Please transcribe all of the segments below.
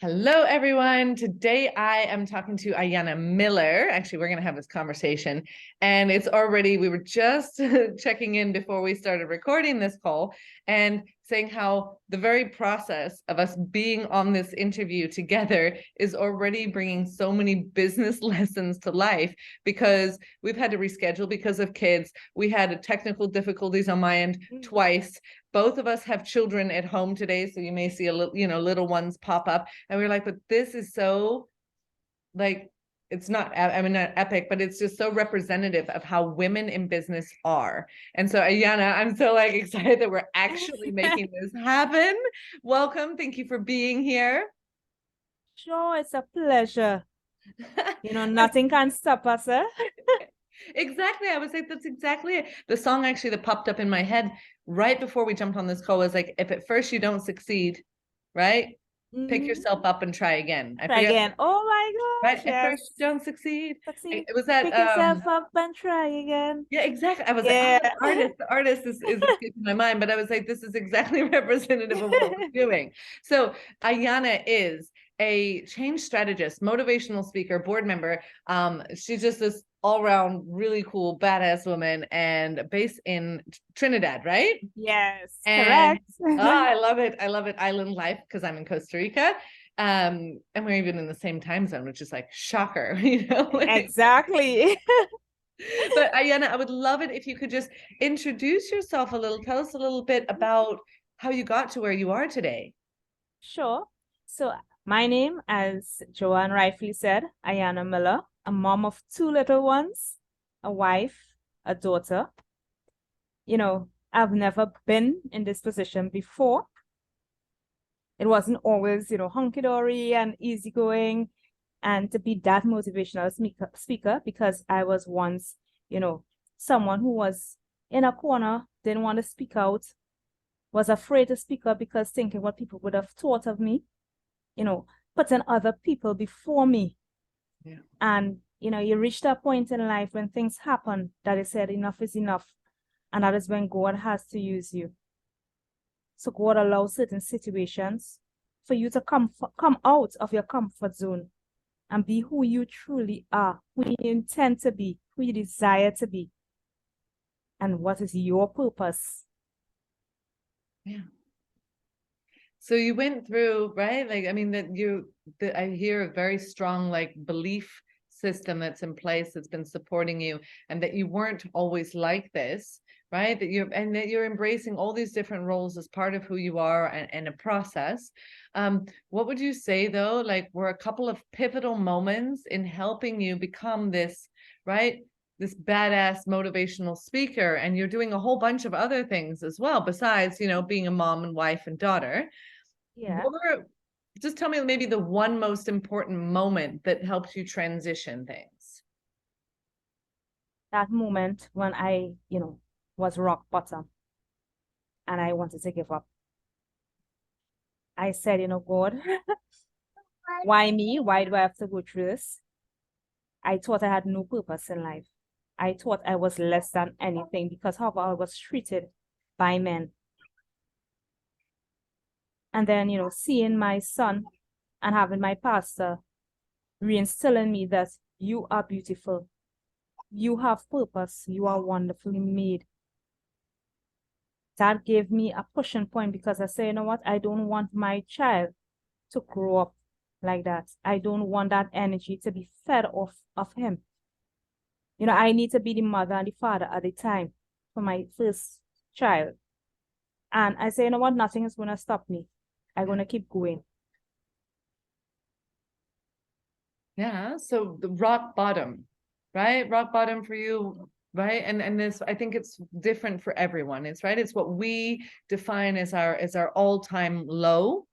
Hello, everyone. Today I am talking to Ayana Miller. Actually, we're going to have this conversation. And we were just checking in before we started recording this call and saying how the very process of us being on this interview together is already bringing so many business lessons to life because we've had to reschedule because of kids. We had technical difficulties on my end twice. Both of us have children at home today, so you may see little ones pop up. And we were like, but this is so it's not epic, but it's just so representative of how women in business are. And so Ayana, I'm so excited that we're actually making this happen. Welcome. Thank you for being here. Sure, it's a pleasure. Nothing can stop us, eh? Exactly. I was like, that's exactly it. The song actually that popped up in my head right before we jumped on this call was like, if at first you don't succeed, right? Pick yourself up and try again. I Try forget. again. Oh my Right? gosh, At yes. first you don't succeed. Succeed. It was that Pick yourself up and try again. yeah, exactly. I was like, Yeah. the artist is escaping my mind, but I was like, this is exactly representative of what we're doing. So Ayana is a change strategist, motivational speaker, board member. She's just this all-around really cool, badass woman and based in Trinidad, right? Yes, And correct. I love it. I love it. Island life because I'm in Costa Rica. And we're even in the same time zone, which is like shocker, Exactly. But Ayana, I would love it if you could just introduce yourself a little, tell us a little bit about how you got to where you are today. Sure. So my name, as Joanne rightfully said, Ayana Miller, a mom of two little ones, a wife, a daughter. I've never been in this position before. It wasn't always, hunky-dory and easygoing, and to be that motivational speaker because I was once, someone who was in a corner, didn't want to speak out, was afraid to speak up because thinking what people would have thought of me, putting other people before me. Yeah. And, you reach that point in life when things happen that is said enough is enough. And that is when God has to use you. So God allows certain situations for you to come out of your comfort zone and be who you truly are, who you intend to be, who you desire to be, and what is your purpose. Yeah. So you went through, right? I hear a very strong belief system that's in place that's been supporting you, and that you weren't always like this, right? That you're embracing all these different roles as part of who you are and a process. What would you say though, were a couple of pivotal moments in helping you become this, right? This badass motivational speaker, and you're doing a whole bunch of other things as well besides being a mom and wife and daughter. Yeah. Just tell me maybe the one most important moment that helped you transition things. That moment when I, was rock bottom and I wanted to give up. I said, God, why me? Why do I have to go through this? I thought I had no purpose in life. I thought I was less than anything because how I was treated by men. And then, seeing my son and having my pastor reinstilling me that you are beautiful, you have purpose, you are wonderfully made. That gave me a pushing point because I say, you know what, I don't want my child to grow up like that. I don't want that energy to be fed off of him. I need to be the mother and the father at the time for my first child. And I say, you know what, nothing is going to stop me. I'm going to keep going. Yeah. So the rock bottom, right? Rock bottom for you, right? And this, I think it's different for everyone. It's right. It's what we define as our all-time low.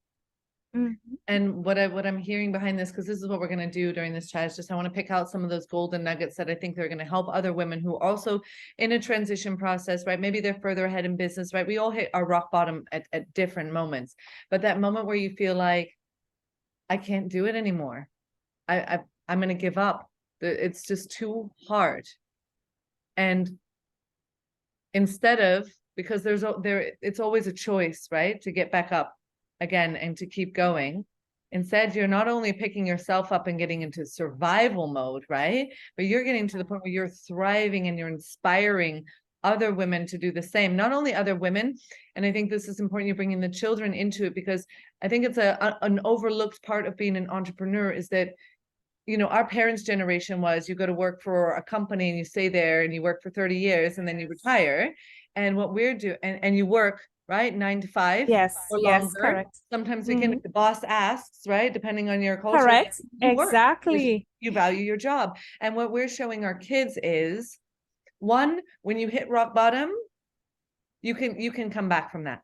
And what I'm hearing behind this, because this is what we're going to do during this chat, is just I want to pick out some of those golden nuggets that I think they're going to help other women who are also in a transition process, right? Maybe they're further ahead in business, right? We all hit our rock bottom at different moments, but that moment where you feel like I can't do it anymore, I'm going to give up. It's just too hard. And instead of, because it's always a choice, right? To get back up again and to keep going. Instead, you're not only picking yourself up and getting into survival mode, right? But you're getting to the point where you're thriving and you're inspiring other women to do the same. Not only other women, and I think this is important, you're bringing the children into it, because I think it's an overlooked part of being an entrepreneur is that, you know, our parents' generation was you go to work for a company and you stay there and you work for 30 years and then you retire. And what we're doing, and you work, right, 9 to 5 Yes, or yes, longer. correct. Sometimes we can, if the boss asks, right, depending on your culture, Correct, you work. exactly. You value your job. And what we're showing our kids is, one, when you hit rock bottom, you can come back from that,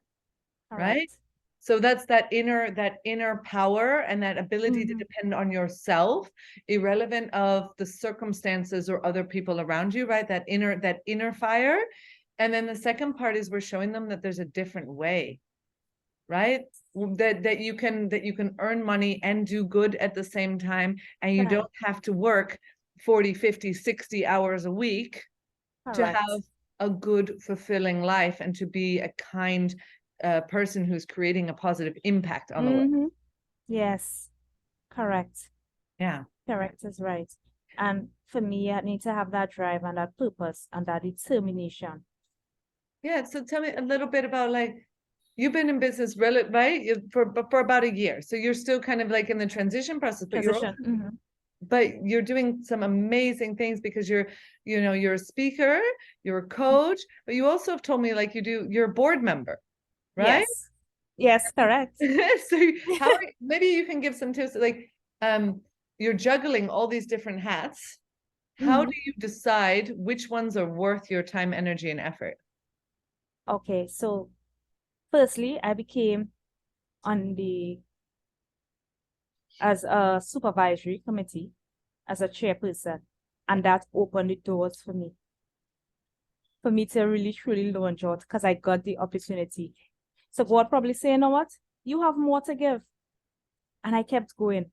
right? Correct. So that's that inner power and that ability to depend on yourself, irrelevant of the circumstances or other people around you, right? That inner fire. And then the second part is we're showing them that there's a different way, right? That you can earn money and do good at the same time, and you don't have to work 40, 50, 60 hours a week to have a good, fulfilling life and to be a kind person who's creating a positive impact on the world. Yes, correct. Yeah. Correct is right. And for me, I need to have that drive and that purpose and that determination. Yeah. So tell me a little bit about, like, you've been in business, right? For about a year. So you're still kind of like in the transition process, but you're doing some amazing things because you're a speaker, you're a coach, but you also have told me, like, you're a board member, right? Yes. Yes, correct. So maybe you can give some tips, like, you're juggling all these different hats. How do you decide which ones are worth your time, energy, and effort? Okay, so firstly, I became on as a supervisory committee, as a chairperson, and that opened the doors for me to really truly launch out because I got the opportunity. So God probably saying, you know what? You have more to give. And I kept going.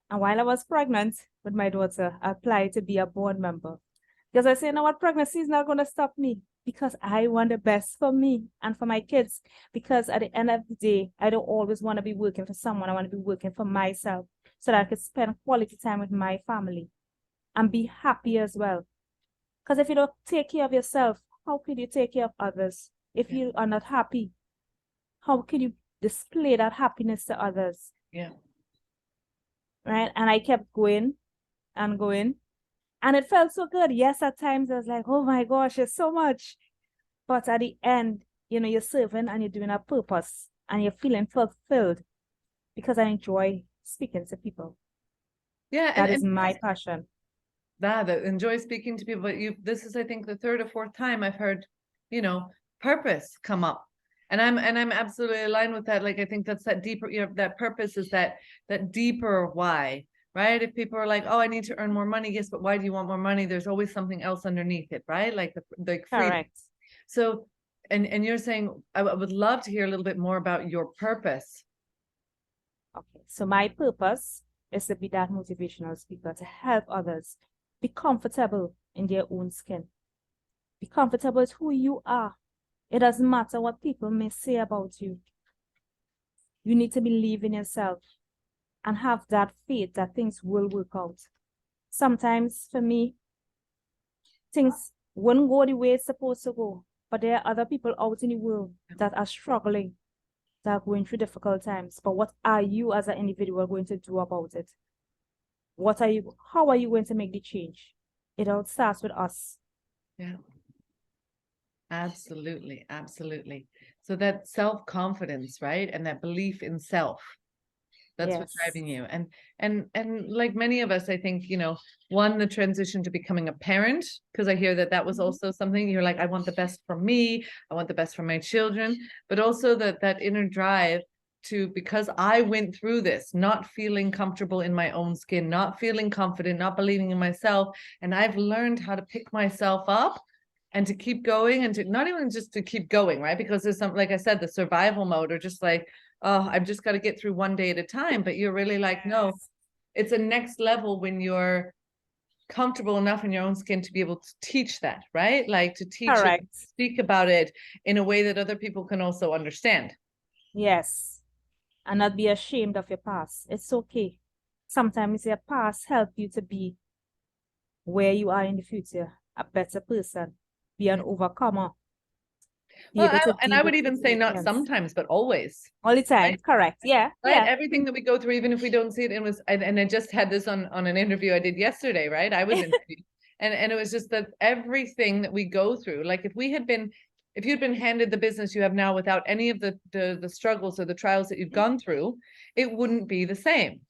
And while I was pregnant with my daughter, I applied to be a board member. Because I say, you know what, pregnancy is not going to stop me because I want the best for me and for my kids. Because at the end of the day, I don't always want to be working for someone. I want to be working for myself so that I could spend quality time with my family and be happy as well. Because if you don't take care of yourself, how could you take care of others? If you are not happy, how can you display that happiness to others? Yeah. Right. And I kept going and going. And it felt so good. Yes, at times I was like, oh my gosh, it's so much. But at the end, you're serving and you're doing a purpose and you're feeling fulfilled because I enjoy speaking to people. Yeah. That is my passion. That enjoy speaking to people. But this is, I think, the third or fourth time I've heard, purpose come up. And I'm absolutely aligned with that. Like, I think that's that deeper, that purpose is that deeper why, right? If people are like, oh, I need to earn more money. Yes, but why do you want more money? There's always something else underneath it, right? Like the freedom. Correct. So, and you're saying, I would love to hear a little bit more about your purpose. Okay. So my purpose is to be that motivational speaker to help others be comfortable in their own skin. Be comfortable with who you are. It doesn't matter what people may say about you. You need to believe in yourself and have that faith that things will work out. Sometimes for me, things won't go the way it's supposed to go, but there are other people out in the world that are struggling, that are going through difficult times. But what are you as an individual going to do about it? How are you going to make the change? It all starts with us. Yeah. Absolutely. Absolutely. So that self-confidence, right? And that belief in self, that's what's driving you. And like many of us, I think, one, the transition to becoming a parent, because I hear that was also something you're like, I want the best for me. I want the best for my children, but also that inner drive to, because I went through this, not feeling comfortable in my own skin, not feeling confident, not believing in myself. And I've learned how to pick myself up and to keep going, and to not even just to keep going, right? Because there's some, like I said, the survival mode, or just like, oh, I've just got to get through one day at a time. But you're really like, no, it's a next level when you're comfortable enough in your own skin to be able to teach that, right? Like to teach it, speak about it in a way that other people can also understand. Yes. and not be ashamed of your past. It's okay. Sometimes your past help you to be where you are in the future, a better person, be an overcomer, be Well, able to and deal I with would even say not situations. sometimes, but always. All the time, Right? correct. Yeah, Right. yeah. Everything that we go through, even if we don't see it, and I just had this on an interview I did yesterday, right? I was interviewed, and it was just that everything that we go through, like if you'd been handed the business you have now without any of the struggles or the trials that you've gone through, it wouldn't be the same.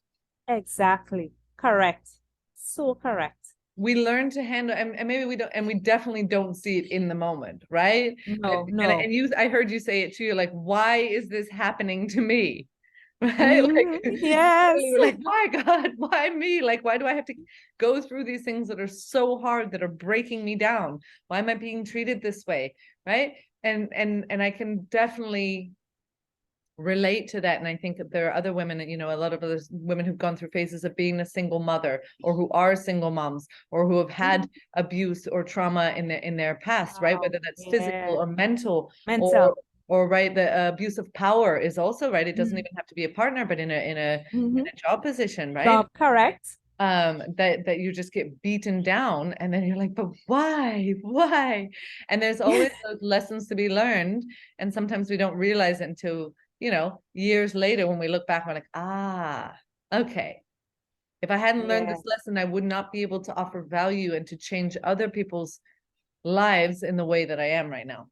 Exactly. Correct. So correct. We learn to handle, and maybe we don't, and we definitely don't see it in the moment, right? No, And, no. and you, I heard you say it too. You're like, why is this happening to me? Right? Like, Yes. you're like, why God, why me? Like, why do I have to go through these things that are so hard, that are breaking me down? Why am I being treated this way? Right? And I can definitely relate to that. And I think that there are other women, you know, a lot of other women who've gone through phases of being a single mother, or who are single moms, or who have had abuse or trauma in their past, right? Wow. Whether that's physical Yeah. or mental, Mental. or right, the abuse of power is also right. It doesn't Mm. even have to be a partner, but in a job position, right? Job, correct. That you just get beaten down, and then you're like, but why? And there's always those lessons to be learned, and sometimes we don't realize it until, you know, years later when we look back, we're like, okay, if I hadn't learned Yeah, this lesson, I would not be able to offer value and to change other people's lives in the way that I am right now.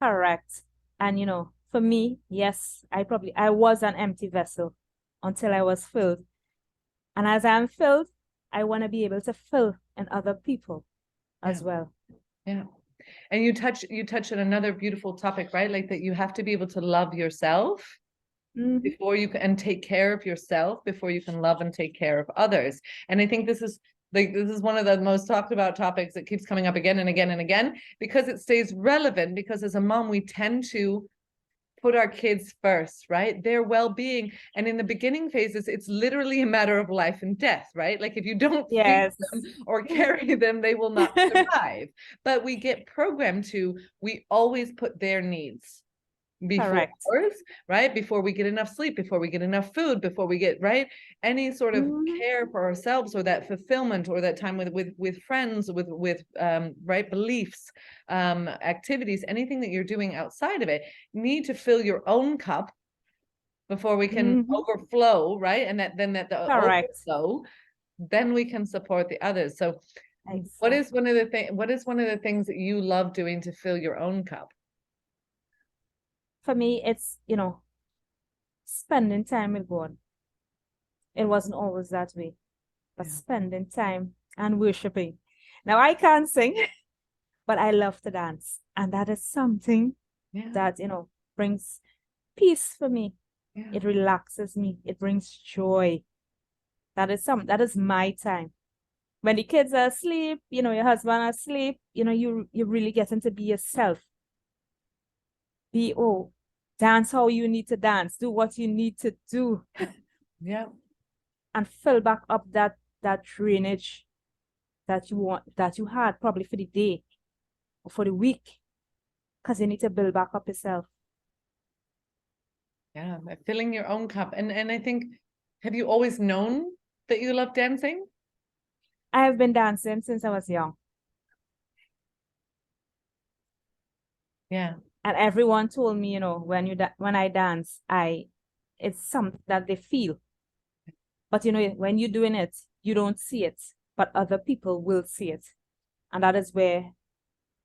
correct. And for me, yes, I was an empty vessel until I was filled. And as I'm filled, I want to be able to fill in other people as Yeah. well. Yeah. And you touch on another beautiful topic, right? Like that you have to be able to love yourself before you can, and take care of yourself before you can love and take care of others. And I think this is one of the most talked about topics that keeps coming up again and again and again, because it stays relevant, because as a mom, we tend to put our kids first, right? Their well-being. And in the beginning phases, it's literally a matter of life and death, right? Like if you don't feed Yes. them or carry them, they will not survive. But we get programmed to, we always put their needs before Correct. ours, right? Before we get enough sleep, before we get enough food, before we get, right, any sort of care for ourselves, or that fulfillment, or that time with friends, with right, beliefs, activities, anything that you're doing outside of it, need to fill your own cup before we can overflow, right? And that the Correct. overflow, then we can support the others. So what is Exactly. one of the things that you love doing to fill your own cup? For me, it's, spending time with God. It wasn't always that way, but Yeah. spending time and worshiping. Now, I can't sing, but I love to dance. And that is something Yeah. that, brings peace for me. Yeah. It relaxes me. It brings joy. That is my time. When the kids are asleep, your husband asleep, you really getting to be yourself. Dance how you need to dance, do what you need to do, Yeah. and fill back up that drainage that you had probably for the day or for the week, because you need to build back up yourself. Yeah, filling your own cup. And I think, have you always known that you love dancing? I have been dancing since I was young, Yeah. and everyone told me, when I dance, it's something that they feel. But when you're doing it, you don't see it, but other people will see it. And that is where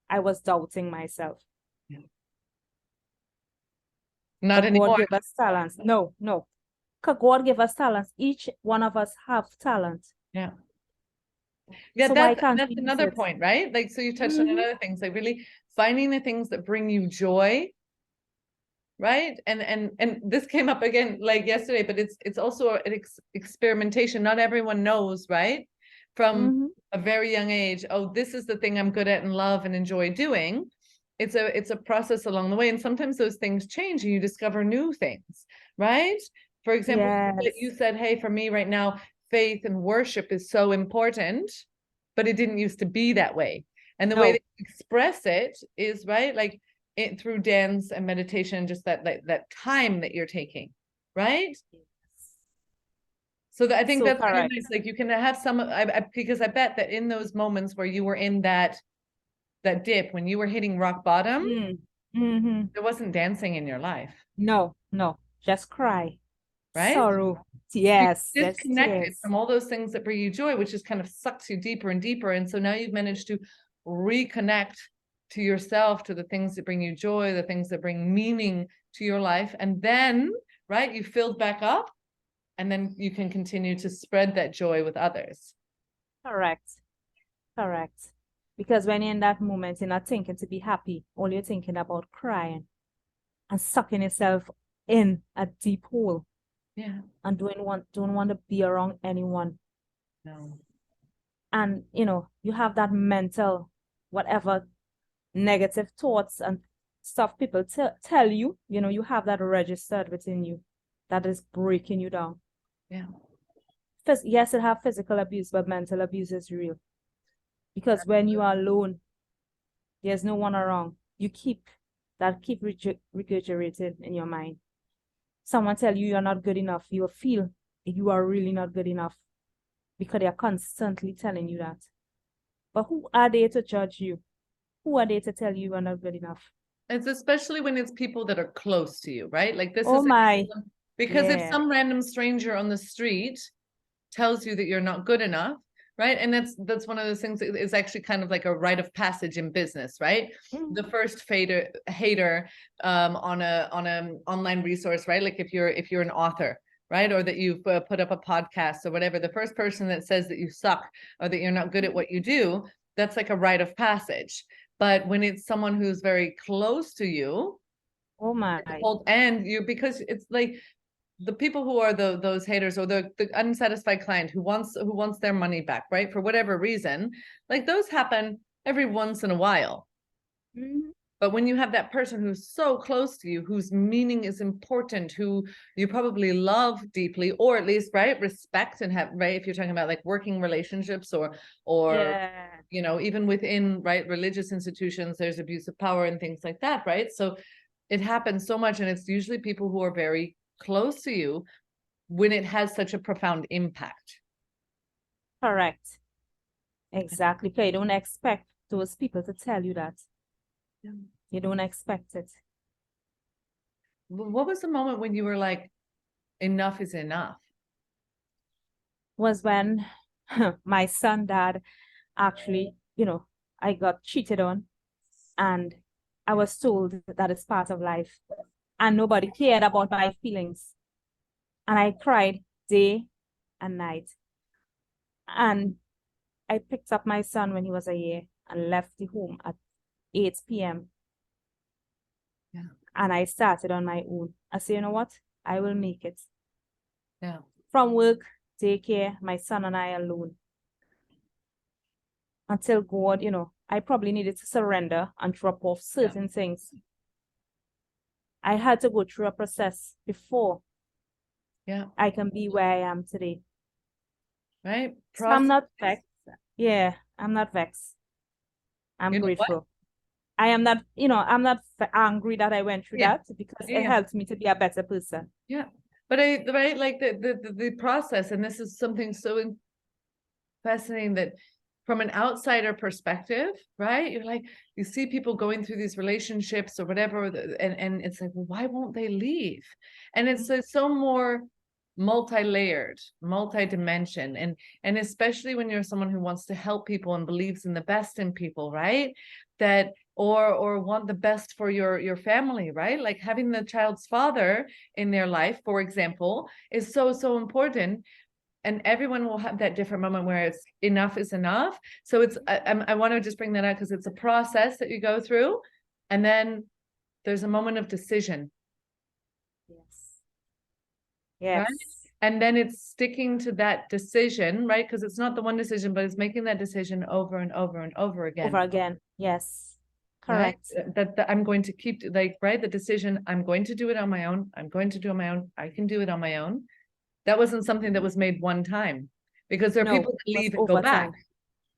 I was doubting myself. Yeah. Not But God anymore. gave us talents. No, no. Because God gave us talents. Each one of us have talent. Yeah. Yeah, So why can't that's we use another it? point, right? Like, so you touched on another thing. So really finding the things that bring you joy, right? And this came up again like yesterday, but it's also an experimentation. Not everyone knows, right? From a very young age, oh, this is the thing I'm good at and love and enjoy doing. It's a process along the way, and sometimes those things change and you discover new things, right? For example, you Yes. said, hey, for me right now, faith and worship is so important, but it didn't used to be that way. And the way No. they express it is, right, like it through dance and meditation, just that time that you're taking, right? So that, I think So that's really correct. nice. Like you can have some, because I bet that in those moments where you were in that dip, when you were hitting rock bottom, Mm-hmm. there wasn't dancing in your life, No, no, just cry. right? Sorrow. You're Yes, just disconnected tears. from all those things that bring you joy, which just kind of sucks you deeper and deeper. And so now you've managed to reconnect to yourself, to the things that bring you joy, the things that bring meaning to your life. And then, right, you filled back up, and then you can continue to spread that joy with others. Correct. Correct. Because when you're in that moment, you're not thinking to be happy. All you're thinking about crying and sucking yourself in a deep hole. Yeah. And don't want to be around anyone. No. And you have that mental, whatever negative thoughts and stuff people tell you, you have that registered within you that is breaking you down. Yeah. Yes, it have physical abuse, but mental abuse is real. Because when you are alone, there's no one around. You keep regurgitated in your mind. Someone tell you you're not good enough, you will feel you are really not good enough because they are constantly telling you that. But who are they to judge you? Who are they to tell you are not good enough? It's especially when it's people that are close to you, right? Like this Oh is my, because if yeah. some random stranger on the street tells you that you're not good enough, right? And that's one of those things that is actually kind of like a rite of passage in business, right? The first hater on a online resource, right? Like if you're an author, right? Or that you've put up a podcast or whatever, the first person that says that you suck or that you're not good at what you do, that's like a rite of passage. But when it's someone who's very close to you, Oh my, and you, because it's like the people who are those haters, or the unsatisfied client who wants their money back, right? For whatever reason, like those happen every once in a while. But when you have that person who's so close to you, whose meaning is important, who you probably love deeply, or at least, right, respect and have, right, if you're talking about like working relationships or yeah. even within, right, religious institutions, there's abuse of power and things like that, right? So it happens so much, and it's usually people who are very close to you when it has such a profound impact. Correct. Exactly. Because you don't expect those people to tell you that. Yeah. You don't expect it. What was the moment when you were like, enough is enough? Was when my son dad actually, I got cheated on, and I was told that it's part of life, and nobody cared about my feelings. And I cried day and night. And I picked up my son when he was a year and left the home at 8 p.m. Yeah. And I started on my own. I said, you know what? I will make it. Yeah. From work, daycare, my son and I alone. Until God, I probably needed to surrender and drop off certain things. I had to go through a process before I can be where I am today. Right? So I'm not vexed. Yeah, I'm not vexed. I'm grateful. I am not, I'm not angry that I went through that, because it helped me to be a better person. Yeah. But right, like the process, and this is something so fascinating, that from an outsider perspective, right? You're like, you see people going through these relationships or whatever, and it's like, well, why won't they leave? And it's so more multi-layered, multi-dimension, and especially when you're someone who wants to help people and believes in the best in people, right? That or want the best for your family, right? Like having the child's father in their life, for example, is so important. And everyone will have that different moment where it's enough is enough. So it's I want to just bring that out because it's a process that you go through, and then there's a moment of decision. Yes. Right? And then it's sticking to that decision, right? Because it's not the one decision, but it's making that decision over and over and over again. Over again. Yes. Correct. Right? That I'm going to keep, like, right, the decision, I'm going to do it on my own. I'm going to do it on my own. I can do it on my own. That wasn't something that was made one time, because there are people that leave and go back.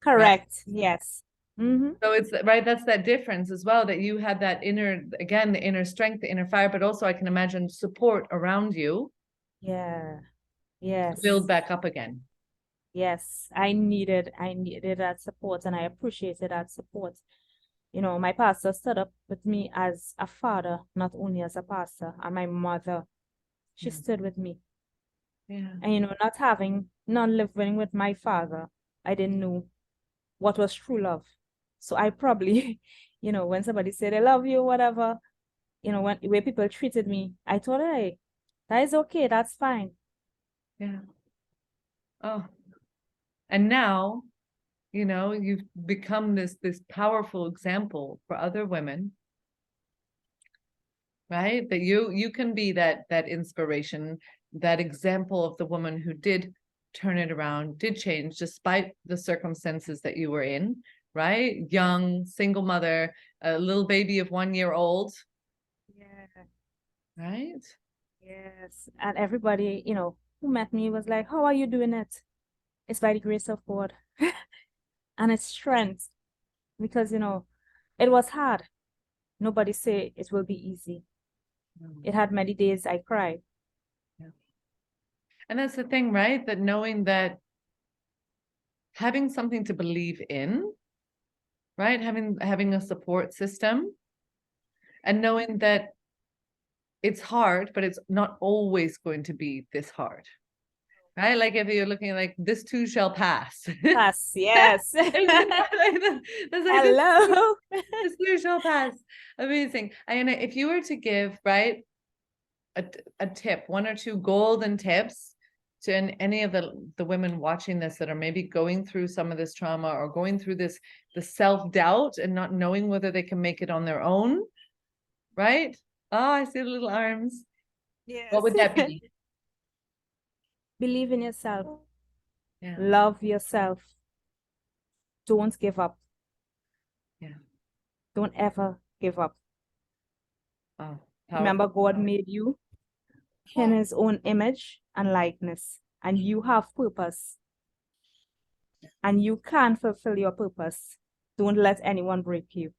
Correct. Right? Yes. So it's right. That's that difference as well, that you had that inner, again, the inner strength, the inner fire, but also I can imagine support around you. Yeah. to build Yes. back up again. Yes. I needed that support, and I appreciated that support. You know, my pastor stood up with me as a father, not only as a pastor, and my mother, she Yeah. stood with me. Yeah. And not living with my father, I didn't know what was true love. So I probably, when somebody said they love you, whatever, when the way people treated me, I told her, hey, that is okay, that's fine. Yeah. Oh, and now, you've become this powerful example for other women, right? That you can be that inspiration, that example of the woman who did turn it around, did change despite the circumstances that you were in, right? Young, single mother, a little baby of 1 year old, Yeah. right? Yes. And everybody, who met me was like, how are you doing it? It's by the grace of God. And it's strength because, it was hard. Nobody say it will be easy. It had many days I cried. Yeah. And that's the thing, right? That knowing that having something to believe in, right? Having a support system, and knowing that it's hard, but it's not always going to be this hard, right? Like if you're looking like this too shall pass. Pass, yes. Isn't that like that's like Hello. this too shall pass. Amazing. Ayana, if you were to give, right, a tip, one or two golden tips to any of the women watching this that are maybe going through some of this trauma or going through the self-doubt and not knowing whether they can make it on their own, right? Oh, I see the little arms. What Yes. would that be? Believe in yourself. Yeah. Love yourself. Don't give up. Yeah. Don't ever give up. Oh, Remember, powerful. God made you in his own image and likeness, and you have purpose, and you can fulfill your purpose. Don't let anyone break you.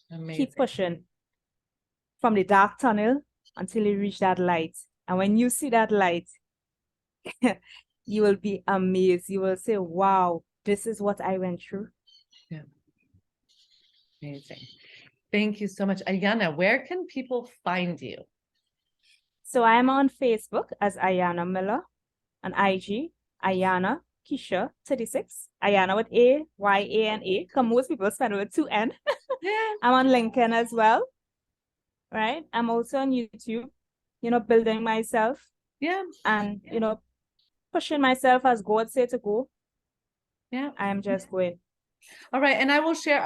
Amazing. Keep pushing from the dark tunnel until you reach that light. And when you see that light, you will be amazed. You will say, wow, this is what I went through. Yeah. Amazing. Thank you so much. Ayana, where can people find you? So I am on Facebook as Ayana Miller, on IG, Ayana Keisha 36. Ayana with Ayana. Because most people spell it with 2N. Yeah. I'm on LinkedIn as well. Right. I'm also on YouTube, building myself Yeah. and, pushing myself as God said to go. Yeah. I am just going. All right. And I will share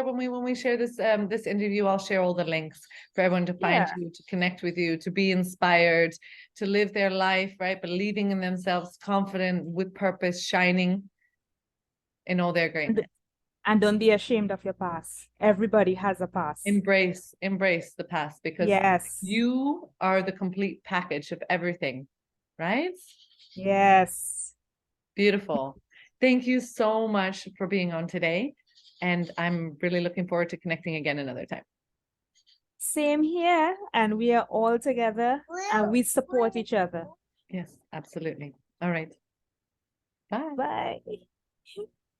when we share this interview, I'll share all the links for everyone to find Yeah. you, to connect with you, to be inspired, to live their life, right? Believing in themselves, confident, with purpose, shining in all their greatness. And don't be ashamed of your past. Everybody has a past. Embrace the past, because Yes. you are the complete package of everything, right? Yes. Beautiful. Thank you so much for being on today. And I'm really looking forward to connecting again another time. Same here. And we are all together and we support each other. Yes, absolutely. All right. Bye. Bye.